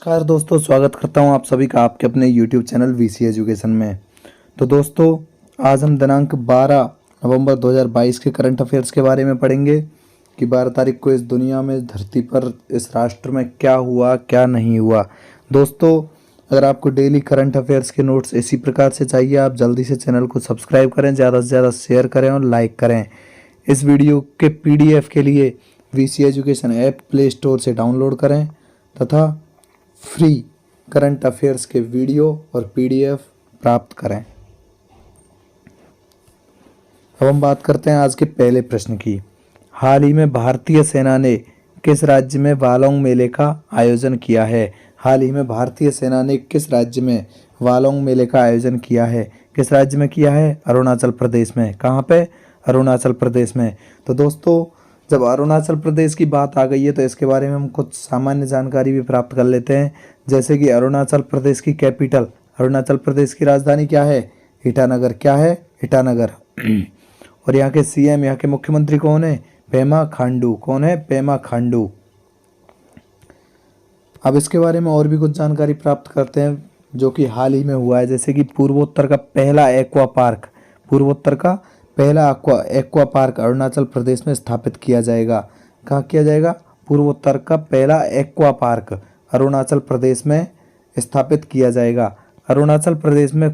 नमस्कार दोस्तों, स्वागत करता हूं आप सभी का आपके अपने YouTube चैनल वीसी एजुकेशन में। तो दोस्तों, आज हम दिनांक 12 नवंबर 2022 के करंट अफेयर्स के बारे में पढ़ेंगे कि 12 तारीख को इस दुनिया में, इस धरती पर, इस राष्ट्र में क्या हुआ क्या नहीं हुआ। दोस्तों, अगर आपको डेली करंट अफेयर्स के नोट्स इसी प्रकार से चाहिए, आप जल्दी से चैनल को सब्सक्राइब करें, ज़्यादा से ज़्यादा शेयर करें और लाइक करें। इस वीडियो के PDF के लिए VC education app play store से डाउनलोड करें तथा फ्री करंट अफेयर्स के वीडियो और PDF प्राप्त करें। अब हम बात करते हैं आज के पहले प्रश्न की। हाल ही में भारतीय सेना ने किस राज्य में वालोंग मेले का आयोजन किया है? हाल ही में भारतीय सेना ने किस राज्य में वालोंग मेले का आयोजन किया है? किस राज्य में किया है? अरुणाचल प्रदेश में। कहाँ पे? अरुणाचल प्रदेश में। तो दोस्तों, जब अरुणाचल प्रदेश की बात आ गई है तो इसके बारे में हम कुछ सामान्य जानकारी भी प्राप्त कर लेते हैं। जैसे कि अरुणाचल प्रदेश की कैपिटल, अरुणाचल प्रदेश की राजधानी क्या है? ईटानगर। क्या है? ईटानगर। और यहाँ के CM, यहाँ के मुख्यमंत्री कौन है? पेमा खांडू। कौन है? पेमा खांडू। अब इसके बारे में और भी कुछ जानकारी प्राप्त करते हैं जो कि हाल ही में हुआ है। जैसे कि पूर्वोत्तर का पहला एक्वा पार्क, पूर्वोत्तर का पहला एक्वा पार्क अरुणाचल प्रदेश में स्थापित किया जाएगा। कहाँ किया जाएगा? पूर्वोत्तर का पहला एक्वा पार्क अरुणाचल प्रदेश में स्थापित किया जाएगा। अरुणाचल प्रदेश में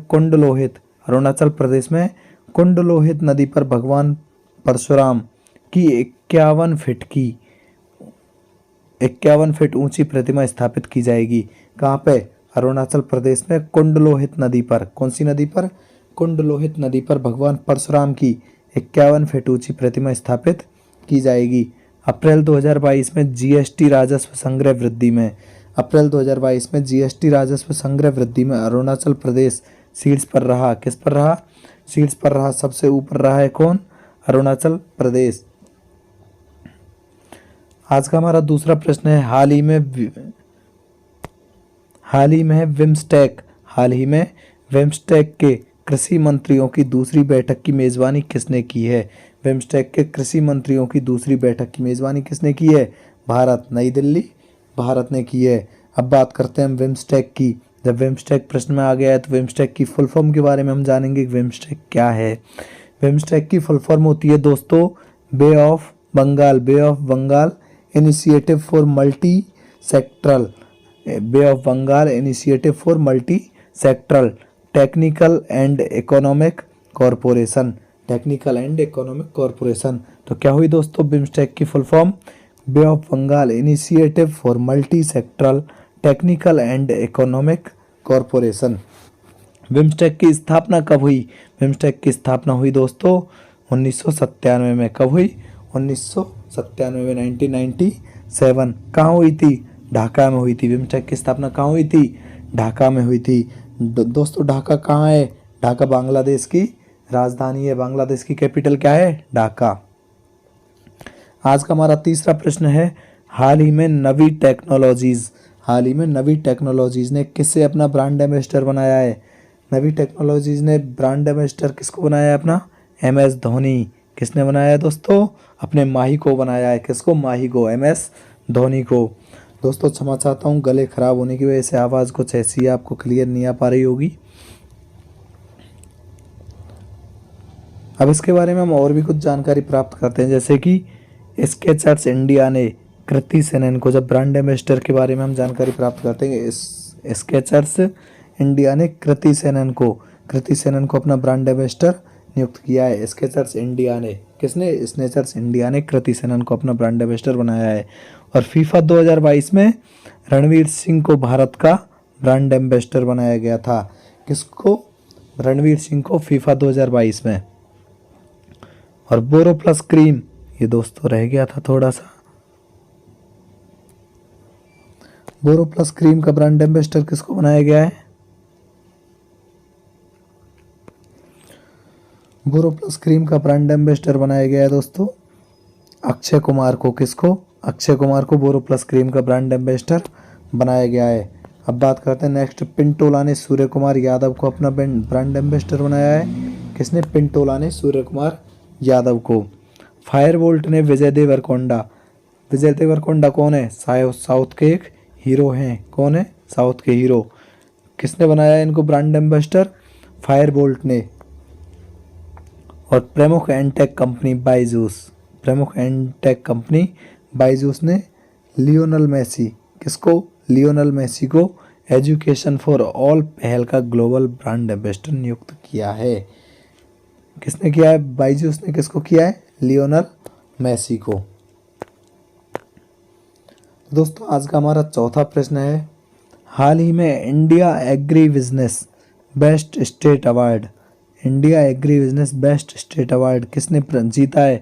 अरुणाचल प्रदेश में कुंडलोहित नदी पर भगवान परशुराम की 51 फीट ऊंची प्रतिमा स्थापित की जाएगी। कहाँ पे? अरुणाचल प्रदेश में कुंडलोहित नदी पर। कौन सी नदी पर? कुंडलोहित नदी पर भगवान परशुराम की 51 फीट ऊंची प्रतिमा स्थापित की जाएगी। अप्रैल 2022 में GST राजस्व संग्रह वृद्धि में, अप्रैल 2022 में GST राजस्व संग्रह वृद्धि में अरुणाचल प्रदेश शीर्ष पर रहा। किस पर रहा? शीर्ष पर रहा। सबसे ऊपर रहा है कौन? अरुणाचल प्रदेश। आज का हमारा दूसरा प्रश्न है, हाल ही में बिम्स्टेक के कृषि मंत्रियों की दूसरी बैठक की मेजबानी किसने की है? बिम्स्टेक के कृषि मंत्रियों की दूसरी बैठक की मेजबानी किसने की है? भारत, नई दिल्ली, भारत ने की है। अब बात करते हैं बिम्स्टेक की। जब बिम्स्टेक प्रश्न में आ गया है तो बिम्स्टेक की फुल फॉर्म के बारे में हम जानेंगे कि बिम्स्टेक क्या है। बिम्स्टेक की फुल फॉर्म होती है दोस्तों bay of Bengal initiative for multi sectoral, bay of Bengal initiative for multi sectoral technical and economic corporation, technical and economic corporation. तो क्या हुई दोस्तों बिम्स्टेक की full form? Bay of Bengal initiative for multi sectoral technical and economic corporation. बिम्स्टेक की स्थापना कब हुई? बिम्स्टेक की स्थापना हुई दोस्तों 1997 में। कब हुई? 1997 में, 1997। कहाँ हुई थी? ढाका में हुई थी। बिम्स्टेक की स्थापना कहाँ हुई थी? ढाका में हुई थी। दोस्तों, ढाका कहाँ है? ढाका बांग्लादेश की राजधानी है। बांग्लादेश की कैपिटल क्या है? ढाका। आज का हमारा तीसरा प्रश्न है, हाल ही में नवी टेक्नोलॉजीज ने किससे अपना ब्रांड एम्बेसडर बनाया है? नवी टेक्नोलॉजीज ने ब्रांड एम्बेसडर किसको बनाया है अपना? MS धोनी। किसने बनाया है दोस्तों? अपने माही को बनाया है। किसको? माही को, MS धोनी को। दोस्तों, क्षमा चाहता हूँ, गले खराब होने की वजह से आवाज़ कुछ ऐसी है, आपको क्लियर नहीं आ पा रही होगी। अब इसके बारे में हम और भी कुछ जानकारी प्राप्त करते हैं। जैसे कि स्केचर्स इंडिया ने कृति सेनन को, जब ब्रांड एम्बेसडर के बारे में हम जानकारी प्राप्त करते हैं, स्केचर्स इंडिया ने कृति सेनन को अपना ब्रांड एम्बेसडर नियुक्त किया है। स्केचर्स इंडिया ने, किसने? स्नेचर्स इंडिया ने कृति सेनन को अपना ब्रांड एम्बेसडर बनाया है। और फीफा 2022 में रणवीर सिंह को भारत का ब्रांड एम्बेसडर बनाया गया था। किसको? रणवीर सिंह को फीफा 2022 में। और बोरो प्लस क्रीम, ये दोस्तों रह गया था थोड़ा सा। बोरो प्लस क्रीम का ब्रांड एम्बेसडर किसको बनाया गया है? बोरो प्लस क्रीम का ब्रांड एम्बेसडर बनाया गया है दोस्तों अक्षय कुमार को। किसको? अक्षय कुमार को बोरो प्लस क्रीम का ब्रांड एम्बेसडर बनाया गया है। अब बात करते हैं नेक्स्ट, पिंटोला ने सूर्य कुमार यादव को अपना ब्रांड एम्बेसडर बनाया है। किसने? पिंटोला ने सूर्य कुमार यादव को। फायरवोल्ट ने विजय देवरकोंडा कौन है? साउथ के एक हीरो हैं। कौन है? साउथ के हीरो। किसने बनाया इनको ब्रांड एम्बेसडर? फायरबोल्ट ने। और प्रमुख एनटेक कंपनी बायजूस, प्रमुख एनटेक कंपनी बायजूस ने लियोनल मेसी, किसको? लियोनल मेसी को एजुकेशन फॉर ऑल पहल का ग्लोबल ब्रांड एम्बेसडर नियुक्त किया है। किसने किया है? बायजूस ने किसको किया है? लियोनल मेसी को। दोस्तों आज का हमारा चौथा प्रश्न है, हाल ही में India agri business best state award, India agri business best state award किसने जीता है?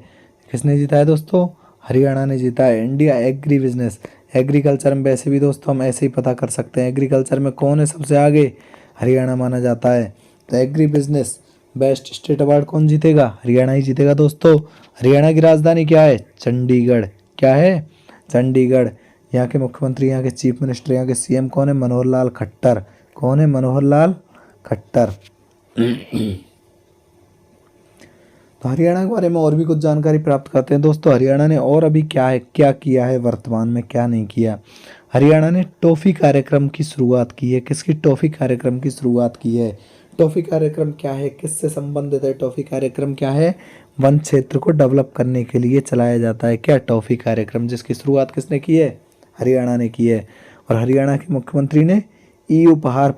किसने जीता है दोस्तों? हरियाणा ने जीता है। इंडिया एग्री बिजनेस, एग्रीकल्चर में वैसे भी दोस्तों हम ऐसे ही पता कर सकते हैं, एग्रीकल्चर में कौन है सबसे आगे? हरियाणा माना जाता है। तो agri business best state award कौन जीतेगा? हरियाणा ही जीतेगा दोस्तों। हरियाणा की राजधानी क्या है? चंडीगढ़। क्या है? चंडीगढ़। यहाँ के मुख्यमंत्री, यहाँ के चीफ मिनिस्टर, यहाँ के सीएम कौन है? मनोहर लाल खट्टर। कौन है? मनोहर लाल खट्टर। तो हरियाणा के बारे में और भी कुछ जानकारी प्राप्त करते हैं दोस्तों। हरियाणा ने और अभी क्या किया है, वर्तमान में क्या नहीं किया। हरियाणा ने टॉफी कार्यक्रम की शुरुआत की है। किसकी टॉफी कार्यक्रम की शुरुआत की है? टॉफी कार्यक्रम क्या है, किससे संबंधित है? टॉफी कार्यक्रम क्या है? वन क्षेत्र को डेवलप करने के लिए चलाया जाता है क्या टॉफी कार्यक्रम, जिसकी शुरुआत किसने की है? हरियाणा ने की है। और हरियाणा के मुख्यमंत्री ने ई उपहार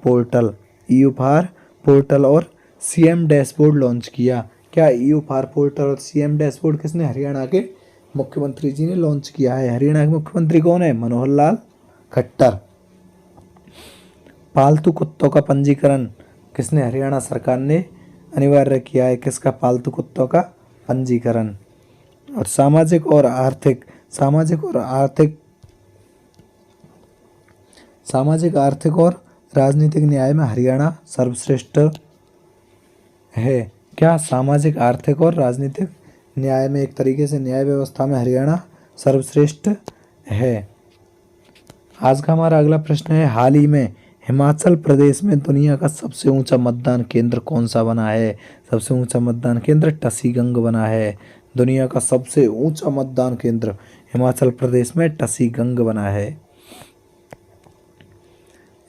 पोर्टल और सीएम डैशबोर्ड लॉन्च किया। क्या ई उपहार पोर्टल और सीएम डैशबोर्ड किसने? हरियाणा के मुख्यमंत्री जी ने लॉन्च किया है। हरियाणा के मुख्यमंत्री कौन है? मनोहर लाल खट्टर। पालतू कुत्तों का पंजीकरण किसने? हरियाणा सरकार ने अनिवार्य किया है। किसका? पालतू कुत्तों का पंजीकरण। और सामाजिक और आर्थिक और राजनीतिक न्याय में हरियाणा सर्वश्रेष्ठ है। क्या? सामाजिक, आर्थिक और राजनीतिक न्याय में, एक तरीके से न्याय व्यवस्था में हरियाणा सर्वश्रेष्ठ है। आज का हमारा अगला प्रश्न है, हाल ही में हिमाचल प्रदेश में दुनिया का सबसे ऊंचा मतदान केंद्र कौन सा बना है? सबसे ऊंचा मतदान केंद्र टसीगंग बना है। दुनिया का सबसे ऊंचा मतदान केंद्र हिमाचल प्रदेश में टसीगंग बना है।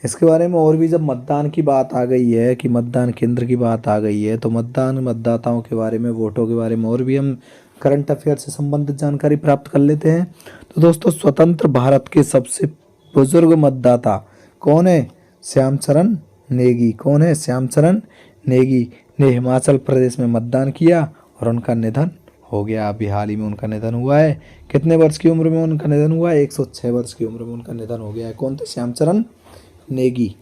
इसके बारे में और भी जब मतदान की बात आ गई है, कि मतदान केंद्र की बात आ गई है, तो मतदाताओं के बारे में, वोटों के बारे में और भी हम करंट अफेयर से संबंधित जानकारी प्राप्त कर लेते हैं। तो दोस्तों स्वतंत्र भारत के सबसे बुजुर्ग मतदाता कौन है? श्यामचरण नेगी। कौन है? श्यामचरण नेगी ने हिमाचल प्रदेश में मतदान किया और उनका निधन हो गया। अभी हाल ही में उनका निधन हुआ है। कितने वर्ष की उम्र में उनका निधन हुआ है? 106 वर्ष की उम्र में उनका निधन हो गया है। कौन थे? श्यामचरण नेगी।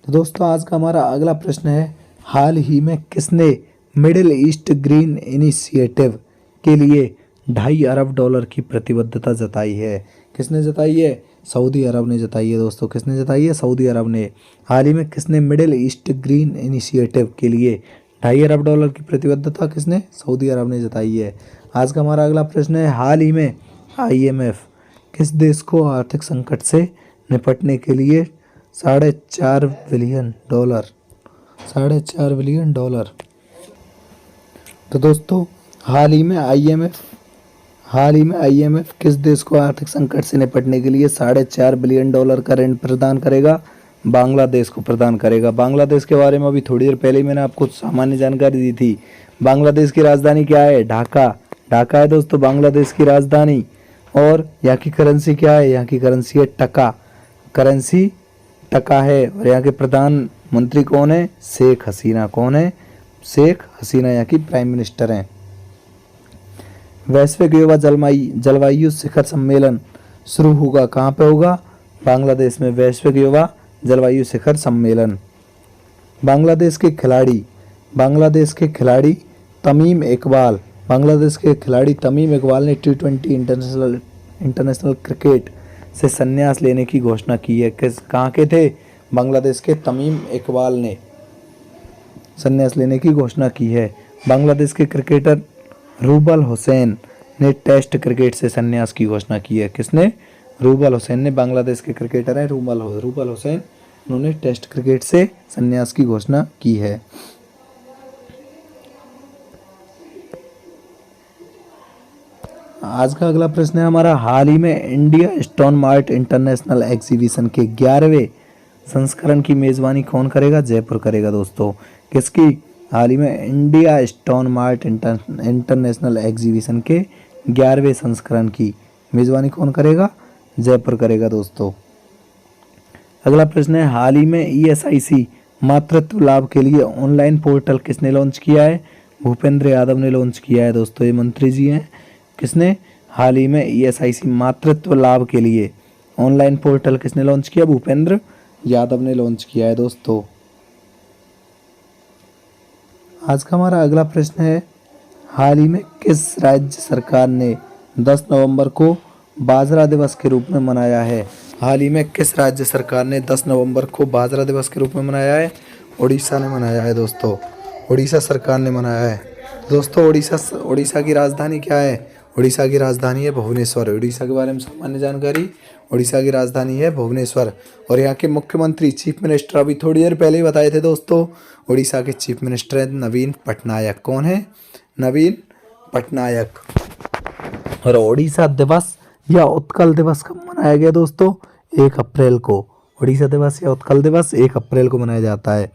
तो दोस्तों आज का हमारा अगला प्रश्न है, हाल ही में किसने मिडिल ईस्ट ग्रीन इनिशिएटिव के लिए $2.5 अरब की प्रतिबद्धता जताई है? किसने जताई है? सऊदी अरब ने जताई है दोस्तों। किसने जताई है? सऊदी अरब ने। हाल ही में किसने मिडिल ईस्ट ग्रीन इनिशिएटिव के लिए $2.5 अरब की प्रतिबद्धता किसने? सऊदी अरब ने जताई है। आज का हमारा अगला प्रश्न है, हाल ही में IMF किस देश को आर्थिक संकट से निपटने के लिए $4.5 बिलियन तो दोस्तों हाल ही में IMF किस देश को आर्थिक संकट से निपटने के लिए $4.5 बिलियन का ऋण प्रदान करेगा? बांग्लादेश को प्रदान करेगा। बांग्लादेश के बारे में अभी थोड़ी देर पहले ही मैंने आपको सामान्य जानकारी दी थी। बांग्लादेश की राजधानी क्या है? ढाका। ढाका है दोस्तों बांग्लादेश की राजधानी। और यहाँ की करेंसी क्या है? यहाँ की करेंसी है टका। करेंसी टका है। और यहाँ के प्रधानमंत्री कौन है? शेख हसीना। कौन है? शेख हसीना यहाँ की प्राइम मिनिस्टर हैं। वैश्विक युवा जलवायु शिखर सम्मेलन शुरू होगा, कहाँ पे होगा? बांग्लादेश में। वैश्विक युवा जलवायु शिखर सम्मेलन। बांग्लादेश के खिलाड़ी तमीम इकबाल ने T20 इंटरनेशनल क्रिकेट से संन्यास लेने की घोषणा की है। कहाँ के थे? बांग्लादेश के तमीम इकबाल ने संन्यास लेने की घोषणा की है। बांग्लादेश के क्रिकेटर रूबल हुसैन ने टेस्ट क्रिकेट से संन्यास की घोषणा की है। किसने? रूबल हुसैन ने। बांग्लादेश के क्रिकेटर हैं रूबल हुसैन, उन्होंने टेस्ट क्रिकेट से संन्यास की घोषणा की है। आज का अगला प्रश्न है हमारा, हाल ही में India stone mart international exhibition के 11वें संस्करण की मेजबानी कौन करेगा? जयपुर करेगा दोस्तों। किसकी? हाल ही में India stone mart international exhibition के 11वें संस्करण की मेजबानी कौन करेगा? जयपुर करेगा दोस्तों। अगला प्रश्न है, हाल ही में ईएसआईसी मातृत्व लाभ के लिए ऑनलाइन पोर्टल किसने लॉन्च किया है? भूपेंद्र यादव ने लॉन्च किया है दोस्तों, ये मंत्री जी हैं। किसने? हाल ही में ईएसआईसी मातृत्व लाभ के लिए ऑनलाइन पोर्टल किसने लॉन्च किया? भूपेंद्र यादव ने लॉन्च किया है दोस्तों। आज का हमारा अगला प्रश्न है, हाल ही में किस राज्य सरकार ने 10 नवंबर को बाजरा दिवस के रूप में मनाया है? हाल ही में किस राज्य सरकार ने 10 नवंबर को बाजरा दिवस के रूप में मनाया है? उड़ीसा ने मनाया है दोस्तों, उड़ीसा सरकार ने मनाया है दोस्तों। उड़ीसा की राजधानी क्या है? उड़ीसा की राजधानी है भुवनेश्वर। उड़ीसा के बारे में सामान्य जानकारी, उड़ीसा की राजधानी है भुवनेश्वर। और यहाँ के मुख्यमंत्री, चीफ मिनिस्टर अभी थोड़ी देर पहले ही बताए थे दोस्तों, उड़ीसा के चीफ मिनिस्टर हैं नवीन पटनायक। कौन है? नवीन पटनायक। और उड़ीसा दिवस या उत्कल दिवस कब मनाया गया दोस्तों? 1 अप्रैल को। उड़ीसा दिवस या उत्कल दिवस 1 अप्रैल को मनाया जाता है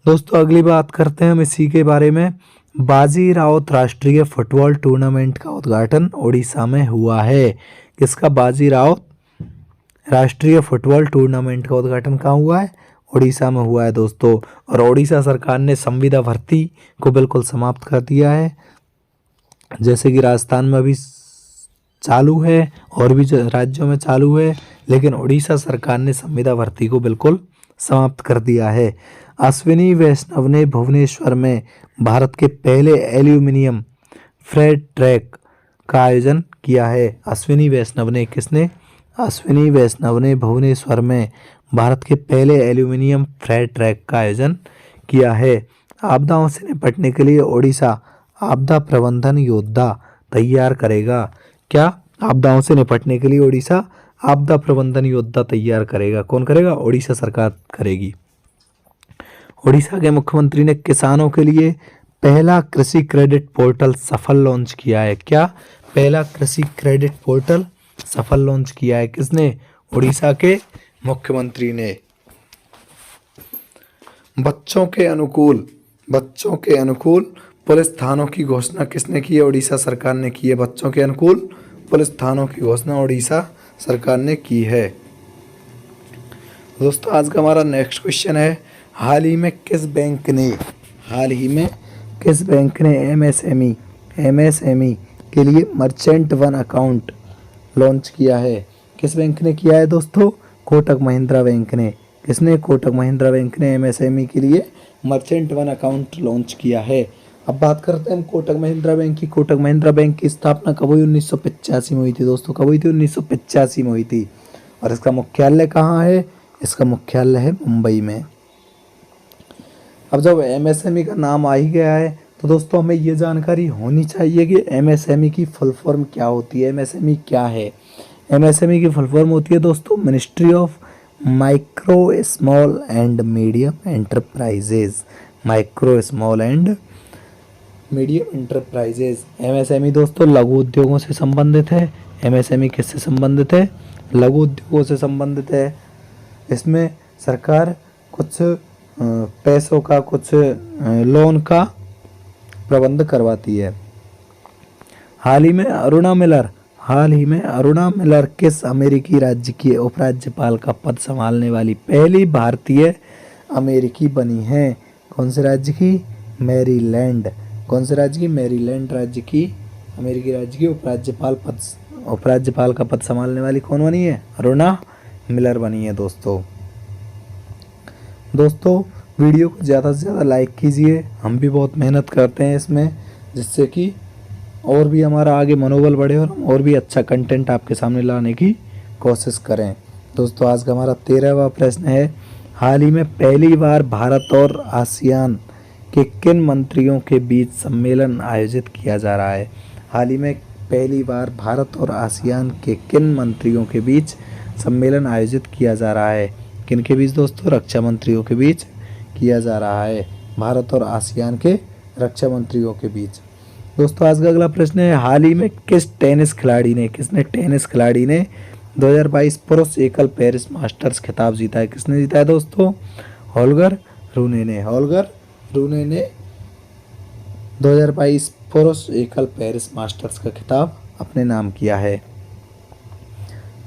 दोस्तों। अगली बात करते हैं हम इसी के बारे में। बाजी राउत राष्ट्रीय फुटबॉल टूर्नामेंट का उद्घाटन उड़ीसा में हुआ है। किसका? बाजी राउत राष्ट्रीय फुटबॉल टूर्नामेंट का उद्घाटन कहाँ हुआ है? उड़ीसा में हुआ है दोस्तों। और उड़ीसा सरकार ने संविदा भर्ती को बिल्कुल समाप्त कर दिया है, जैसे कि राजस्थान में अभी चालू है और भी राज्यों में चालू है, लेकिन उड़ीसा सरकार ने संविदा भर्ती को बिल्कुल समाप्त कर दिया है। अश्विनी वैष्णव ने भुवनेश्वर में भारत के पहले एल्यूमिनियम फ्रेट ट्रैक का आयोजन किया है। अश्विनी वैष्णव ने, किसने? अश्विनी वैष्णव ने भुवनेश्वर में भारत के पहले एल्यूमिनियम फ्रेट ट्रैक का आयोजन किया है। आपदाओं से निपटने के लिए उड़ीसा आपदा प्रबंधन योद्धा तैयार करेगा। क्या? आपदाओं से निपटने के लिए उड़ीसा आपदा प्रबंधन योद्धा तैयार करेगा। कौन करेगा? उड़ीसा सरकार करेगी। उड़ीसा के मुख्यमंत्री ने किसानों के लिए पहला कृषि क्रेडिट पोर्टल सफल लॉन्च किया है। क्या? पहला कृषि क्रेडिट पोर्टल सफल लॉन्च किया है। किसने? उड़ीसा के मुख्यमंत्री ने। बच्चों के अनुकूल पुलिस थानों की घोषणा किसने की है? उड़ीसा सरकार ने की है। बच्चों के अनुकूल पुलिस थानों की घोषणा उड़ीसा सरकार ने की है दोस्तों। आज का हमारा नेक्स्ट क्वेश्चन है, हाल ही में किस बैंक ने एमएसएमई के लिए मर्चेंट वन अकाउंट लॉन्च किया है? किस बैंक ने किया है दोस्तों? कोटक महिंद्रा बैंक ने। किसने? कोटक महिंद्रा बैंक ने एमएसएमई के लिए मर्चेंट वन अकाउंट लॉन्च किया है। अब बात करते हैं हम कोटक महिंद्रा बैंक की। कोटक महिंद्रा बैंक की स्थापना कब हुई? 1985 में हुई थी दोस्तों। कब हुई थी? 1985 में हुई थी। और इसका मुख्यालय कहाँ है? इसका मुख्यालय है मुंबई में। अब जब एमएसएमई का नाम आ ही गया है तो दोस्तों हमें ये जानकारी होनी चाहिए कि एमएसएमई की फुल फॉर्म क्या होती है। एमएसएमई क्या है? एमएसएमई की फुल फॉर्म होती है दोस्तों ministry of micro small and medium enterprises. Micro small and medium enterprises. MSME दोस्तों लघु उद्योगों से संबंधित है। एमएसएमई किससे संबंधित है? लघु उद्योगों से संबंधित है। इसमें सरकार कुछ पैसों का, कुछ लोन का प्रबंध करवाती है। हाल ही में अरुणा मिलर किस अमेरिकी राज्य की उपराज्यपाल का पद संभालने वाली पहली भारतीय अमेरिकी बनी है? कौन से राज्य की? मैरीलैंड। कौन से राज्य की? मैरीलैंड राज्य की अमेरिकी राज्य की उपराज्यपाल का पद संभालने वाली कौन बनी है? अरुणा मिलर बनी है दोस्तों। वीडियो को ज़्यादा से ज़्यादा लाइक कीजिए। हम भी बहुत मेहनत करते हैं इसमें, जिससे कि और भी हमारा आगे मनोबल बढ़े और हम और भी अच्छा कंटेंट आपके सामने लाने की कोशिश करें। दोस्तों आज का हमारा 13वां प्रश्न है, हाल ही में पहली बार भारत और आसियान के किन मंत्रियों के बीच सम्मेलन आयोजित किया जा रहा है? हाल ही में पहली बार भारत और आसियान के किन मंत्रियों के बीच सम्मेलन आयोजित किया जा रहा है? किन के बीच दोस्तों? रक्षा मंत्रियों के बीच किया जा रहा है। भारत और आसियान के रक्षा मंत्रियों के बीच। दोस्तों आज का अगला प्रश्न है, हाल ही में किसने टेनिस खिलाड़ी ने 2022 पुरुष एकल पेरिस मास्टर्स खिताब जीता है? किसने जीता है दोस्तों? होल्गर रूने ने 2022 पुरुष एकल पेरिस मास्टर्स का खिताब अपने नाम किया है।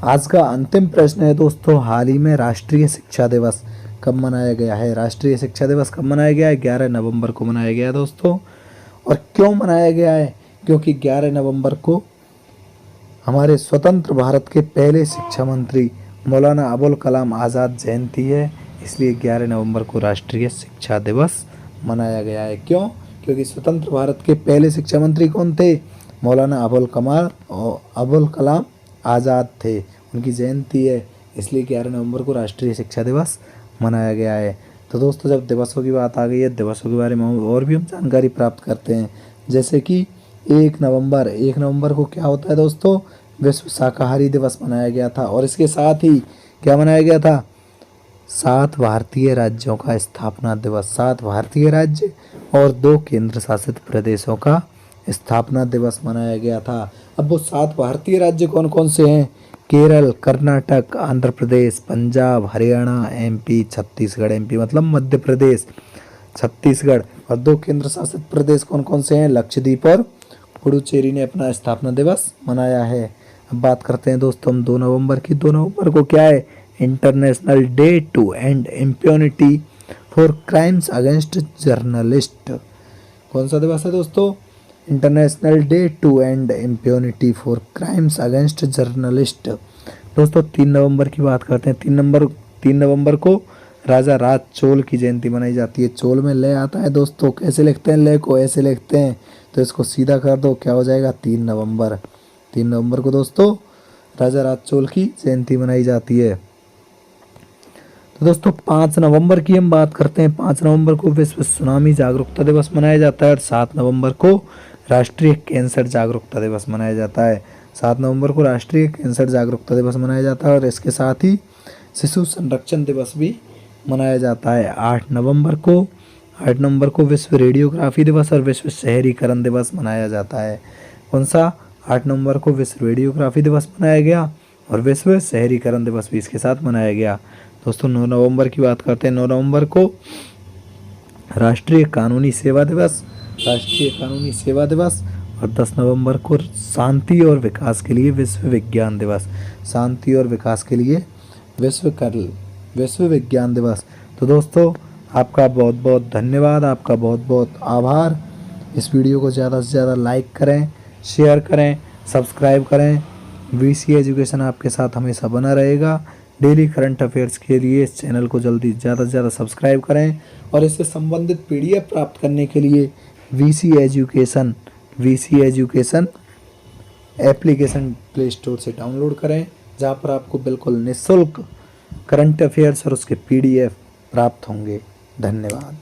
आज का अंतिम प्रश्न है दोस्तों, हाल ही में राष्ट्रीय शिक्षा दिवस कब मनाया गया है? राष्ट्रीय शिक्षा दिवस कब मनाया गया है? 11 नवंबर को मनाया गया है दोस्तों। और क्यों मनाया गया है? क्योंकि 11 नवंबर को हमारे स्वतंत्र भारत के पहले शिक्षा मंत्री मौलाना अबुल कलाम आज़ाद जयंती है, इसलिए 11 नवंबर को राष्ट्रीय शिक्षा दिवस मनाया गया है। क्यों? क्योंकि स्वतंत्र भारत के पहले शिक्षा मंत्री कौन थे? मौलाना अबुल कलाम आज़ाद थे, उनकी जयंती है, इसलिए 11 नवंबर को राष्ट्रीय शिक्षा दिवस मनाया गया है। तो दोस्तों जब दिवसों की बात आ गई है, दिवसों के बारे में और भी हम जानकारी प्राप्त करते हैं। जैसे कि 1 नवंबर को क्या होता है दोस्तों? विश्व शाकाहारी दिवस मनाया गया था। और इसके साथ ही क्या मनाया गया था? 7 भारतीय राज्यों का स्थापना दिवस, 7 भारतीय राज्य और 2 केंद्र शासित प्रदेशों का स्थापना दिवस मनाया गया था। अब वो 7 भारतीय राज्य कौन कौन से हैं? केरल, कर्नाटक, आंध्र प्रदेश, पंजाब, हरियाणा, एमपी, छत्तीसगढ़, एमपी मतलब मध्य प्रदेश, छत्तीसगढ़। और 2 केंद्र शासित प्रदेश कौन कौन से हैं? लक्षद्वीप और पुडुचेरी ने अपना स्थापना दिवस मनाया है। अब बात करते हैं दोस्तों हम 2 नवंबर की। 2 नवंबर को क्या है? International day to end impunity for crimes against journalist. कौन सा दिवस है दोस्तों? International day to end impunity for crimes against journalist. दोस्तों 3 नवंबर की बात करते हैं। 3 नवंबर को राजा राज चोल की जयंती मनाई जाती है। चोल में ले आता है दोस्तों, कैसे लिखते हैं ले को? ऐसे लिखते हैं, तो इसको सीधा कर दो, क्या हो जाएगा? 3 नवंबर। 3 नवंबर को दोस्तों राजा राज चोल की जयंती मनाई जाती है। तो दोस्तों 5 नवंबर की हम बात करते हैं। 5 नवंबर को विश्व सुनामी जागरूकता दिवस मनाया जाता है। और 7 नवंबर को राष्ट्रीय कैंसर जागरूकता दिवस मनाया जाता है। 7 नवंबर को राष्ट्रीय कैंसर जागरूकता दिवस मनाया जाता है। और इसके साथ ही शिशु संरक्षण दिवस भी मनाया जाता है। 8 नवंबर को विश्व रेडियोग्राफी दिवस और विश्व शहरीकरण दिवस मनाया जाता है। कौन सा? 8 नवंबर को विश्व रेडियोग्राफी दिवस मनाया गया और विश्व शहरीकरण दिवस भी इसके साथ मनाया गया। दोस्तों 9 नवंबर की बात करते हैं। 9 नवंबर को राष्ट्रीय कानूनी सेवा दिवस और 10 नवंबर को शांति और विकास के लिए विश्व विज्ञान दिवस। शांति और विकास के लिए विश्व विज्ञान दिवस। तो दोस्तों आपका बहुत बहुत धन्यवाद, आपका बहुत बहुत आभार। इस वीडियो को ज़्यादा से ज़्यादा लाइक करें, शेयर करें, सब्सक्राइब करें। वीसी एजुकेशन आपके साथ हमेशा बना रहेगा। डेली करंट अफेयर्स के लिए इस चैनल को जल्दी ज़्यादा से ज़्यादा सब्सक्राइब करें। और इससे संबंधित पीडीएफ प्राप्त करने के लिए VC education application play store से डाउनलोड करें, जहां पर आपको बिल्कुल निःशुल्क करंट अफेयर्स और उसके पीडीएफ प्राप्त होंगे। धन्यवाद।